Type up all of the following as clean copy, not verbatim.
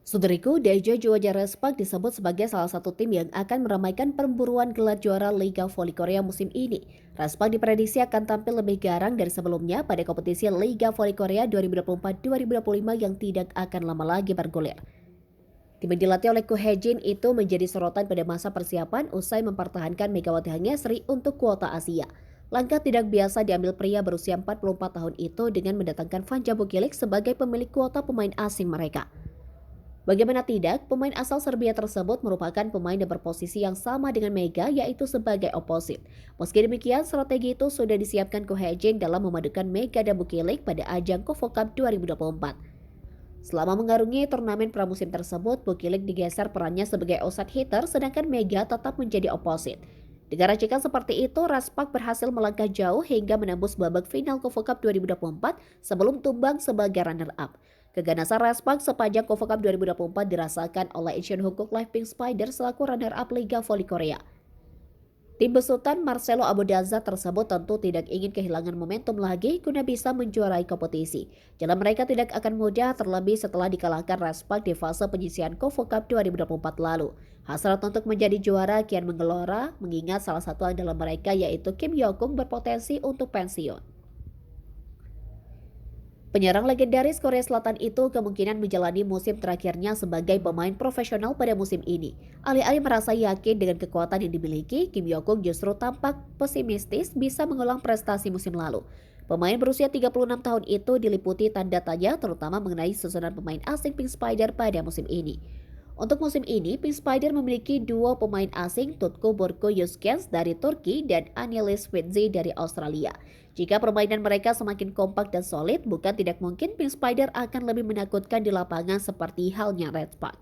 Saudariku, Deja Juwaja Respak disebut sebagai salah satu tim yang akan meramaikan perburuan gelar juara Liga Voli Korea musim ini. Respak diprediksi akan tampil lebih garang dari sebelumnya pada kompetisi Liga Voli Korea 2024-2025 yang tidak akan lama lagi bergulir. Tim yang dilatih oleh Ko Hejin itu menjadi sorotan pada masa persiapan usai mempertahankan Megawati Hangesri untuk kuota Asia. Langkah tidak biasa diambil pria berusia 44 tahun itu dengan mendatangkan Vanja Bukilik sebagai pemilik kuota pemain asing mereka. Bagaimana tidak, pemain asal Serbia tersebut merupakan pemain yang berposisi yang sama dengan Mega, yaitu sebagai oposit. Meski demikian, strategi itu sudah disiapkan Ko Hejin dalam memadukan Mega dan Bukilik pada ajang Kofo Cup 2024. Selama mengarungi turnamen pramusim tersebut, Bukilik digeser perannya sebagai outside hitter, sedangkan Mega tetap menjadi oposit. Dengan racikan seperti itu, Raspak berhasil melangkah jauh hingga menembus babak final Kofo Cup 2024 sebelum tumbang sebagai runner-up. Keganasan Raspak sepanjang Kofo Cup 2024 dirasakan oleh Asian Hukuk Live Pink Spider selaku runner-up Liga Voli Korea. Tim besutan Marcelo Abodaza tersebut tentu tidak ingin kehilangan momentum lagi guna bisa menjuarai kompetisi. Jalan mereka tidak akan mudah terlebih setelah dikalahkan Raspak di fase penyisian Kofo Cup 2024 lalu. Hasrat untuk menjadi juara kian menggelora mengingat salah satu andalan mereka yaitu Kim Yokung berpotensi untuk pensiun. Penyerang legendaris Korea Selatan itu kemungkinan menjalani musim terakhirnya sebagai pemain profesional pada musim ini. Alih-alih merasa yakin dengan kekuatan yang dimiliki, Kim Yokung justru tampak pesimistis bisa mengulang prestasi musim lalu. Pemain berusia 36 tahun itu diliputi tanda tanya terutama mengenai susunan pemain asing Pink Spider pada musim ini. Untuk musim ini, Pink Spider memiliki dua pemain asing, Tutku Borko Yuskens dari Turki dan Anilis Fitzi dari Australia. Jika permainan mereka semakin kompak dan solid, bukan tidak mungkin Pink Spider akan lebih menakutkan di lapangan seperti halnya Redpack.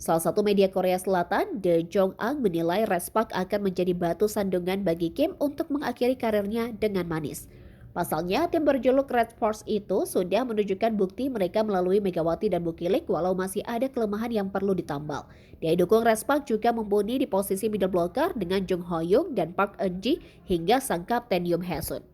Salah satu media Korea Selatan, The Jong-ang menilai Redpack akan menjadi batu sandungan bagi Kim untuk mengakhiri karirnya dengan manis. Pasalnya, tim berjuluk Red Force itu sudah menunjukkan bukti mereka melalui Megawati dan Bukilik walau masih ada kelemahan yang perlu ditambal. Dia dukung Respak juga mumpuni di posisi middle blocker dengan Jung Ho Young dan Park Eun Ji hingga sang kapten Yum Hae Sun.